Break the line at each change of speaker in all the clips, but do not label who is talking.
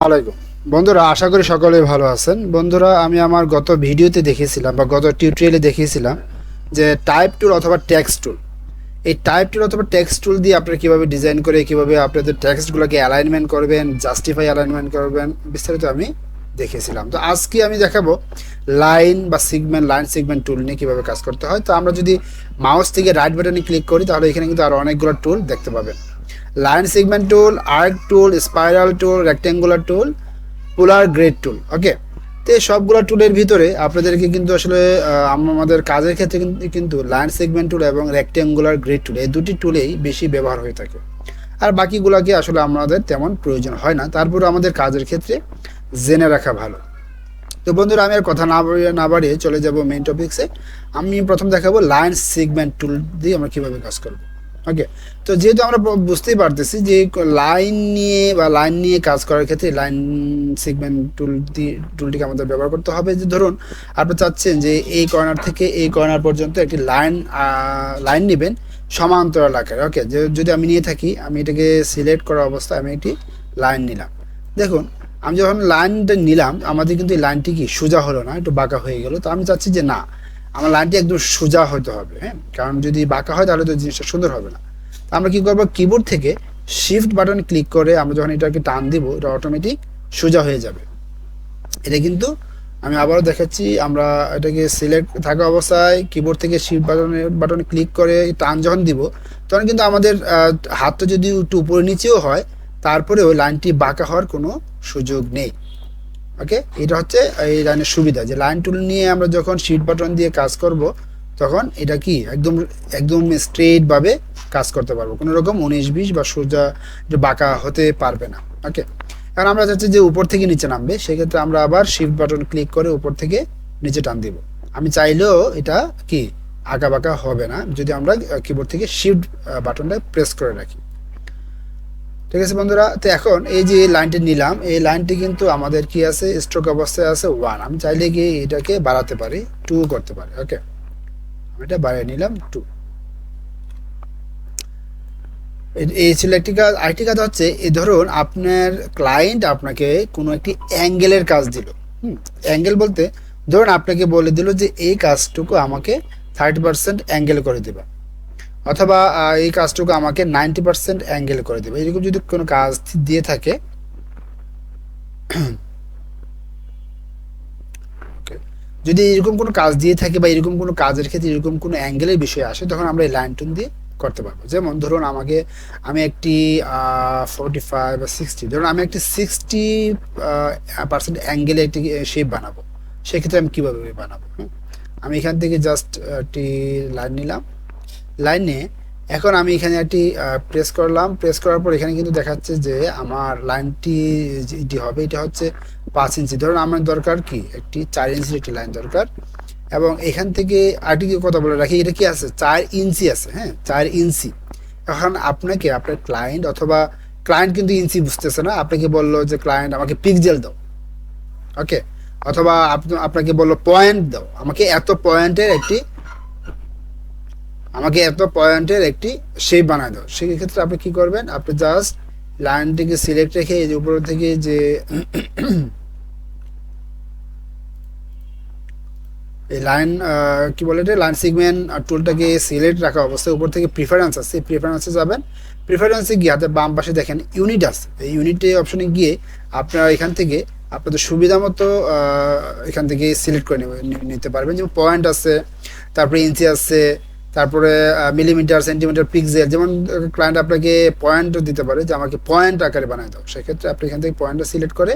আলাইকুম বন্ধুরা, আশা করি সকলেই ভালো আছেন। বন্ধুরা, আমি আমার গত ভিডিওতে দেখিয়েছিলাম বা গত টিউটোরিয়ালে দেখিয়েছিলাম যে টাইপ টুল অথবা টেক্সট টুল, এই টাইপ টুল অথবা টেক্সট টুল দিয়ে আপনারা কীভাবে ডিজাইন করে কীভাবে আপনাদের টেক্সটগুলোকে অ্যালাইনমেন্ট করবেন, জাস্টিফাই অ্যালাইনমেন্ট করবেন, বিস্তারিত আমি দেখিয়েছিলাম। তো আজকে আমি দেখাবো লাইন সেগমেন্ট টুল নিয়ে কীভাবে কাজ করতে হয়। তো আমরা যদি মাউস থেকে রাইট বাটনে ক্লিক করি তাহলে এখানে কিন্তু আরও অনেকগুলো টুল দেখতে পাবেন। লাইন সেগমেন্ট টুল, আর্ক টুল, স্পাইরাল টুল, রেক্টেঙ্গুলার টুল, পোলার গ্রেড টুল। ওকে, তো এই সবগুলো টুলের ভিতরে আপনাদেরকে কিন্তু আসলে আমাদের কাজের ক্ষেত্রে কিন্তু লাইন সেগমেন্ট টুল এবং রেক্টেঙ্গুলার গ্রেড টুল এই দুটি টুলেই বেশি ব্যবহার হয়ে থাকে। আর বাকিগুলোকে আসলে আমাদের তেমন প্রয়োজন হয় না, তারপরে আমাদের কাজের ক্ষেত্রে জেনে রাখা ভালো। তো বন্ধুরা, আমি আর কথা না বাড়িয়ে চলে যাব মেইন টপিক্সে। আমি প্রথম দেখাবো লাইন সেগমেন্ট টুল দিয়ে আমরা কীভাবে কাজ করব। ওকে, তো যেহেতু আমরা বুঝতেই পারতেছি যে লাইন নিয়ে কাজ করার ক্ষেত্রে লাইন সেগমেন্ট টুলটিকে আমাদের ব্যবহার করতে হবে। যে ধরুন আপনি চাচ্ছেন যে এই কর্নার থেকে এই কর্নার পর্যন্ত একটি লাইন নেবেন সমান্তরাল আকারে। ওকে, যদি আমি নিয়ে থাকি, আমি এটাকে সিলেক্ট করা অবস্থায় আমি একটি লাইন নিলাম। দেখুন, আমি যখন লাইনটা নিলাম আমাদের কিন্তু এই লাইনটি কি সোজা হলো না, একটু বাঁকা হয়ে গেল। তো আমি চাচ্ছি যে না, আমার লাইনটি একদম সোজা হতে হবে। হ্যাঁ, কারণ যদি বাঁকা হয় তাহলে তো জিনিসটা সুন্দর হবে না। তো আমরা কি করবো, কিবোর্ড থেকে শিফট বাটন ক্লিক করে আমরা যখন এটাকে টান দিব এটা অটোমেটিক সোজা হয়ে যাবে। এটা কিন্তু আমি আবারও দেখাচ্ছি, আমরা এটাকে সিলেক্ট থাকা অবস্থায় কিবোর্ড থেকে শিফট বাটনে ক্লিক করে টান যখন দিব তখন কিন্তু আমাদের হাতটা যদি একটু উপরে নিচেও হয় তারপরে ওই লাইনটি বাঁকা হওয়ার কোনো সুযোগ নেই। ওকে, এটা হচ্ছে এই লাইনের সুবিধা, যে লাইন টুল নিয়ে আমরা যখন শিফট বাটন দিয়ে কাজ করব তখন এটা কি একদম একদম স্ট্রেটভাবে কাজ করতে পারবো, কোনো রকম 19-20 বা সোজা বাঁকা হতে পারবে না। ওকে, কারণ আমরা চাচ্ছি যে উপর থেকে নিচে নামবে, সেক্ষেত্রে আমরা আবার শিফট বাটন ক্লিক করে উপর থেকে নিচে টান দিব। আমি চাইলেও এটা কি আঁকা বাঁকা হবে না যদি আমরা কিবোর্ড থেকে শিফট বাটনটা প্রেস করে রাখি। ঠিক আছে বন্ধুরা, তো এখন এই যে লাইনটি নিলাম, এই লাইনটি কিন্তু আমাদের কি আছে, স্ট্রোক অবস্থায় আছে 1। আমি চাইলে কি এটাকে বাড়াতে পারি, 2 করতে পারি। ওকে, আমি এটা বাড়িয়ে নিলাম 2। এই ছিল একটি কাজ। আরেকটি কাজ হচ্ছে, এই ধরুন আপনার ক্লায়েন্ট আপনাকে কোনো একটি অ্যাঙ্গেলের কাজ দিল। অ্যাঙ্গেল বলতে ধরুন আপনাকে বলে দিল যে এই কাজটুকু আমাকে 30% অ্যাঙ্গেল করে দেবে, অথবা এই কাজটুকু আমাকে 90% অ্যাঙ্গেল করে দেবে। এরকম যদি কোনো কাজ দিয়ে থাকে, যদি এরকম কোনো কাজ দিয়ে থাকে বা এরকম কোনো কাজের ক্ষেত্রে এরকম কোনো অ্যাঙ্গেলের বিষয় আসে, তখন আমরা এই লাইন টুল দিয়ে করতে পারবো। যেমন ধরুন আমি একটি 45 বা 60, ধরুন আমি একটি 60% অ্যাঙ্গেলে একটি শেপ বানাবো। সেক্ষেত্রে আমি কীভাবে বানাবো? আমি এখান থেকে জাস্ট একটি লাইন নিলাম, লাইন নিয়ে এখন আমি এখানে একটি প্রেস করলাম। প্রেস করার পর এখানে কিন্তু দেখাচ্ছে যে আমার লাইনটি যেটি হবে এটা হচ্ছে 5 ইঞ্চি। ধরুন আমার দরকার কি একটি 4 ইঞ্চির একটি লাইন দরকার, এবং এখান থেকে আরেকটি কথা বলে রাখি, এটা কি আছে 4 ইঞ্চি আছে। হ্যাঁ, 4 ইঞ্চি। এখন আপনাকে আপনার ক্লায়েন্ট অথবা ক্লায়েন্ট কিন্তু ইঞ্চি বুঝতেছে না, আপনাকে বললো যে ক্লায়েন্ট আমাকে পিক্সেল দাও। ওকে, অথবা আপনাকে বললো পয়েন্ট দাও, আমাকে এত পয়েন্টের একটি শেপ বানায় দাও। সেক্ষেত্রে আপনি কি করবেন, আপনি জাস্ট লাইনটিকে সিলেক্ট রেখে এই যে উপর থেকে যে এই লাইন কি বলে এটা লাইন সেগমেন্ট টুলটাকে সিলেক্ট রাখা অবস্থায় উপর থেকে প্রিফারেন্স আছে, প্রিফারেন্সে যাবেন। প্রিফারেন্সে গিয়ে হাতে বাম পাশে দেখেন ইউনিট আছে, এই ইউনিটে অপশনে গিয়ে আপনারা এখান থেকে আপনাদের সুবিধা মতো এখান থেকে সিলেক্ট করে নিতে পারবেন। যেমন পয়েন্ট আছে, তারপরে ইঞ্চি আছে, তারপরে মিলিমিটার, সেন্টিমিটার, পিক্সেল। যেমন ক্লায়েন্ট আপনাকে পয়েন্ট দিতে পারে যে আমাকে পয়েন্ট আকারে বানায় দাও, সেক্ষেত্রে আপনি এখান থেকে পয়েন্টটা সিলেক্ট করে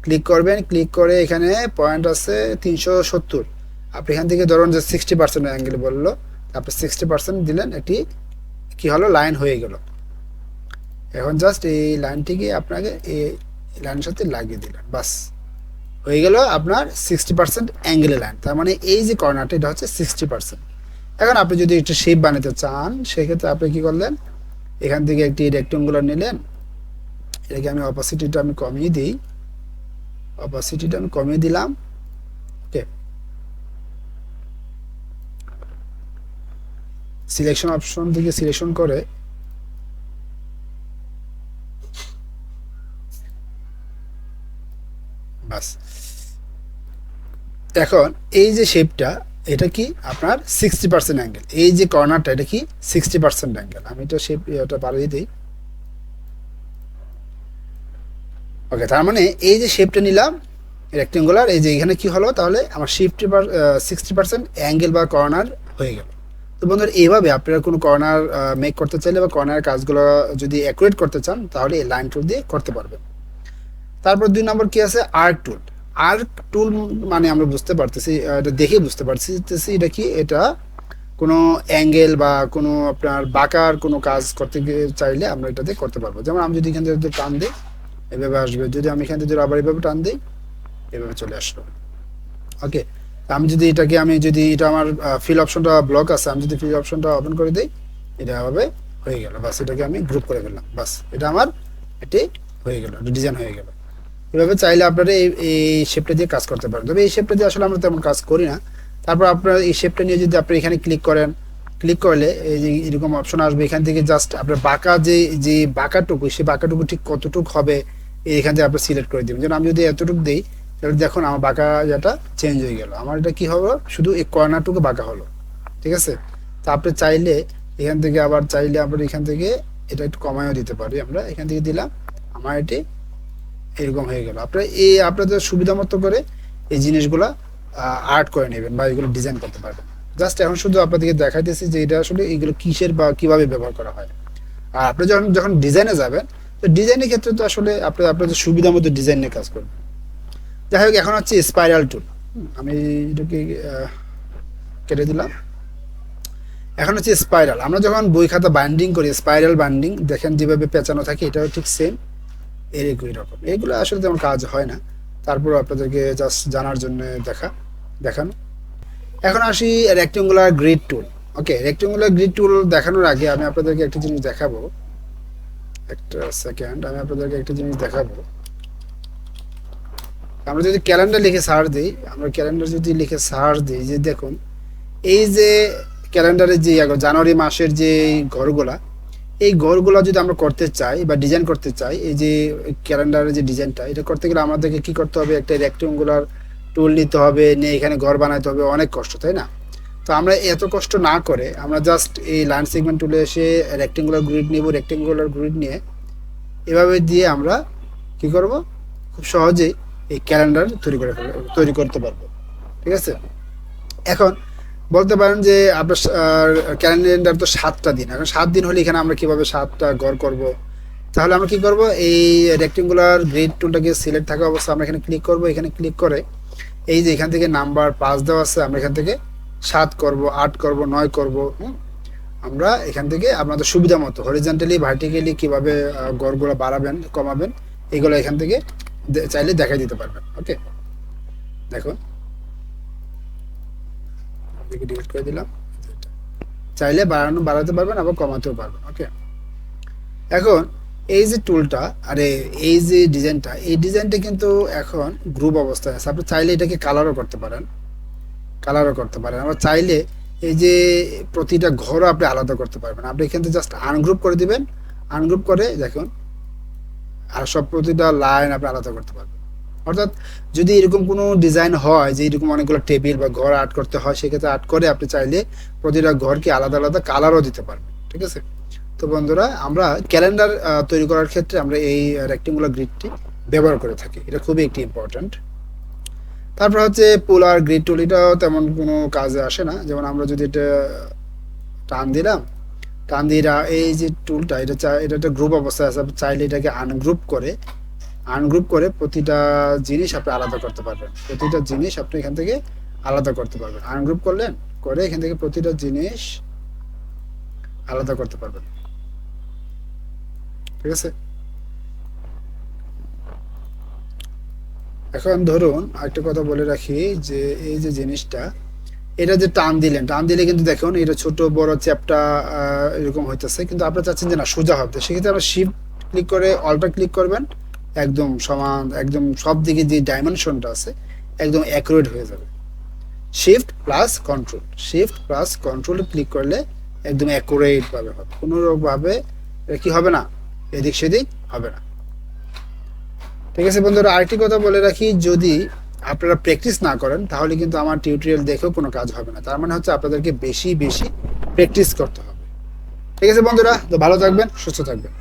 ক্লিক করবেন। ক্লিক করে এখানে পয়েন্ট আছে 370, আপনি এখান থেকে ধরুন যে 60% অ্যাঙ্গেল বললো, আপনি 60% দিলেন, এটি কি হলো লাইন হয়ে গেল। এখন জাস্ট এই লাইনটিকে আপনাকে এই লাইনের সাথে লাগিয়ে দিলেন, বাস হয়ে গেল আপনার 60% অ্যাঙ্গেলের লাইন। তার মানে এই যে কর্নারটা এটা হচ্ছে 60%। এখন আপনি যদি একটা শেপ বানাতে চান সেক্ষেত্রে আপনি কি করলেন, এখান থেকে একটি রেক্টেঙ্গুলার নিলেন, এটাকে আমি অপাসিটিটা কমিয়ে দিই, কমিয়ে দিলাম। ওকে, সিলেকশন অপশন থেকে সিলেকশন করে বাস। এখন এই যে শেপটা, এটা কি আপনার 60% অ্যাঙ্গেল, এই যে কর্নারটা এটা কি 60% অ্যাঙ্গেল। আমি এটা শেপ এটা বাড়িয়ে দিই। ওকে, তার মানে এই যে শেপটা নিলাম রেক্টেঙ্গুলার, এই যে এখানে কি হলো, তাহলে আমার 60% অ্যাঙ্গেল বা কর্নার হয়ে গেল। তো বন্ধুরা এইভাবে আপনারা কোনো কর্নার মেক করতে চাইলে বা কর্নার কাজগুলো যদি অ্যাকুরেট করতে চান তাহলে এই লাইন টুল দিয়ে করতে পারবেন। তারপর 2 নম্বর কি আছে, আর্ক টুল। আর্ক টুল মানে আমরা বুঝতে পারতেছি, এটা দেখে বুঝতে পারতেছি এটা কি, এটা কোনো অ্যাঙ্গেল বা কোনো আপনার বাঁকার কোনো কাজ করতে চাইলে আমরা এটাতে করতে পারবো। যেমন আমি যদি এখান থেকে টান দিই এভাবে আসবে, যদি আমি এখান থেকে আবার এভাবে টান দিই এভাবে চলে আসলো। ওকে, আমি যদি এটাকে আমি যদি এটা আমার ফিল অপশনটা ব্লক আছে, আমি যদি ফিল অপশনটা ওপেন করে দিই এটা হবে হয়ে গেল। বাস, এটাকে আমি গ্রুপ করে ফেললাম, বাস এটা আমার এটি হয়ে গেল, ডিজাইন হয়ে গেল। এভাবে চাইলে আপনারা এই শেপটা দিয়ে কাজ করতে পারেন। তবে এই শেপটা দিয়ে আসলে আমরা তেমন কাজ করি না। তারপর আপনারা এই শেপটা নিয়ে যদি আপনি এখানে ক্লিক করেন, ক্লিক করলে এই যে এরকম অপশন আসবে, এখান থেকে জাস্ট আপনার বাঁকা যে বাঁকাটুকু, সেই বাঁকাটুকু ঠিক কতটুকু হবে এখান থেকে আপনি সিলেক্ট করে দেবেন। যেমন আমি যদি এতটুকু দিই তাহলে দেখুন আমার বাঁকা যেটা চেঞ্জ হয়ে গেল, আমার এটা কি হলো, শুধু এই কর্নারটুকু বাঁকা হলো। ঠিক আছে, তা আপনি চাইলে এখান থেকে আবার চাইলে আমরা এখান থেকে এটা একটু কমায়ও দিতে পারি, আমরা এখান থেকে দিলাম, আমার এটি এরকম হয়ে গেল। আপনারা এই আপনাদের সুবিধা মতো করে এই জিনিসগুলা আর্ট করে নেবেন বা এগুলো ডিজাইন করতে পারবেন। জাস্ট এখন শুধু আপনাদেরকে দেখাইতেছি যে এটা আসলে এগুলো কিসের বা কিভাবে ব্যবহার করা হয়। আর আপনি যখন যখন ডিজাইনে যাবেন, তো ডিজাইনের ক্ষেত্রে তো আসলে আপনাদের সুবিধা মতো ডিজাইন নিয়ে কাজ করবেন। যাই হোক, এখন হচ্ছে স্পাইরাল টুল। আমি এটাকে কেটে দিলাম। এখন হচ্ছে স্পাইরাল। আমরা যখন বই খাতা বাইন্ডিং করি, স্পাইরাল বাইন্ডিং দেখেন যেভাবে পেঁচানো থাকে, এটাও ঠিক সেম এরকম রকম। এগুলো আসলে তেমন কাজ হয় না, তারপর আপনাদেরকে জাস্ট জানার জন্য দেখানো। এখন আসি রেক্টেঙ্গুলার গ্রিড টুল। ওকে, রেক্টেঙ্গুলার গ্রিড টুল দেখানোর আগে আমি আপনাদেরকে একটা জিনিস দেখাবো, একটা সেকেন্ড, আমি আপনাদেরকে একটা জিনিস দেখাবো। আমরা যদি ক্যালেন্ডার লিখে সার্চ দিই, আমরা ক্যালেন্ডার যদি লিখে সার্চ দিই, যে দেখুন এই যে ক্যালেন্ডারের যে জানুয়ারি মাসের যে ঘরগুলা, এই ঘরগুলো যদি আমরা করতে চাই বা ডিজাইন করতে চাই, এই যে ক্যালেন্ডারের যে ডিজাইনটা, এটা করতে গেলে আমাদেরকে কি করতে হবে, একটা রেক্টেঙ্গুলার টুল নিতে হবে, নিয়ে এখানে ঘর বানাতে হবে, অনেক কষ্ট, তাই না? তো আমরা এত কষ্ট না করে আমরা জাস্ট এই লাইন সেগমেন্ট টুলে এসে রেক্টেঙ্গুলার গ্রিড নিব, রেক্টেঙ্গুলার গ্রিড নিয়ে এভাবে দিয়ে আমরা কি করব, খুব সহজেই এই ক্যালেন্ডার তৈরি করতে পারবো। ঠিক আছে, এখন বলতে পারেন যে আপনার ক্যালেন্ডার তো 7টা দিন, এখন 7 দিন হলে এখানে আমরা কিভাবে 7টা ঘর করব। তাহলে আমরা কি করব, এই রেক্টেঙ্গুলার গ্রিড টুলটাকে সিলেক্ট থাকা অবস্থা আমরা এখানে ক্লিক করব। এখানে ক্লিক করে এই যে এখান থেকে নাম্বার 5 দেওয়া আছে, আমরা এখান থেকে 7 করব, 8 করব, 9 করব। আমরা এখান থেকে আপনাদের সুবিধা মতো হরিজন্টালি ভার্টিক্যালি কিভাবে ঘরগুলো বাড়াবেন কমাবেন এগুলো এখান থেকে চাইলে দেখাই দিতে পারবেন। ওকে, দেখুন ডিলিট করে দিলাম, চাইলে বাড়াতে পারবেন আবার কমাতেও পারবেন। ওকে, এখন এই যে টুলটা আরে এই যে ডিজাইনটা, এই ডিজাইনটা কিন্তু এখন গ্রুপ অবস্থায় আছে। আপনি চাইলে এটাকে কালারও করতে পারেন, আবার চাইলে এই যে প্রতিটা ঘরও আপনি আলাদা করতে পারবেন। আপনি এখান থেকে জাস্ট আনগ্রুপ করে দিবেন, আনগ্রুপ করে দেখুন আর সব প্রতিটা লাইন আপনি আলাদা করতে পারবেন। অর্থাৎ যদি এরকম কোনো ডিজাইন হয় যে এরকম অনেকগুলো টেবিল বা ঘর আর্ট করতে হয়, সেক্ষেত্রে আর্ট করে আপনি চাইলে প্রতিটা ঘরকে আলাদা আলাদা কালারও দিতে পারবেন। ঠিক আছে, তো বন্ধুরা আমরা ক্যালেন্ডার তৈরি করার ক্ষেত্রে আমরা এই রেক্টেঙ্গুলার গ্রিডটি ব্যবহার করে থাকি, এটা খুবই একটি ইম্পর্ট্যান্ট। তারপর হচ্ছে পোলার গ্রিড টুল, এটাও তেমন কোনো কাজে আসে না। যেমন আমরা যদি এটা টান দিলাম, টান দিয়ে এই যে টুলটা এটা একটা গ্রুপ অবস্থায় আছে, আপনি চাইলে এটাকে আনগ্রুপ করে প্রতিটা জিনিস আপনি আলাদা করতে পারবেন। প্রতিটা জিনিস আপনি এখান থেকে আলাদা করতে পারবেন, আনগ্রুপ করলেন করে এখান থেকে প্রতিটা জিনিস আলাদা করতে পারবেন। ঠিক আছে, এখন ধরুন আরেকটা কথা বলে রাখি যে এই যে জিনিসটা এটা যে টান দিলে কিন্তু দেখুন এটা ছোট বড় চ্যাপটা এরকম হইতেছে, কিন্তু আপনারা চাচ্ছেন যে না সোজা হবে, সেক্ষেত্রে আমরা শিফট ক্লিক করে অল্টা ক্লিক করবেন, একদম সমান, একদম সব দিকে যে ডাইমেনশনটা আছে একদম অ্যাকুরেট হয়ে যাবে। শিফট প্লাস কন্ট্রোল ক্লিক করলে একদম অ্যাকুরেট ভাবে হবে, কোনো ভাবে কি হবে না, এদিক সেদিক হবে না। ঠিক আছে বন্ধুরা, আরেকটি কথা বলে রাখি, যদি আপনারা প্র্যাকটিস না করেন তাহলে কিন্তু আমার টিউটোরিয়াল দেখেও কোনো কাজ হবে না। তার মানে হচ্ছে আপনাদেরকে বেশি বেশি প্র্যাকটিস করতে হবে। ঠিক আছে বন্ধুরা, তো ভালো থাকবেন, সুস্থ থাকবেন।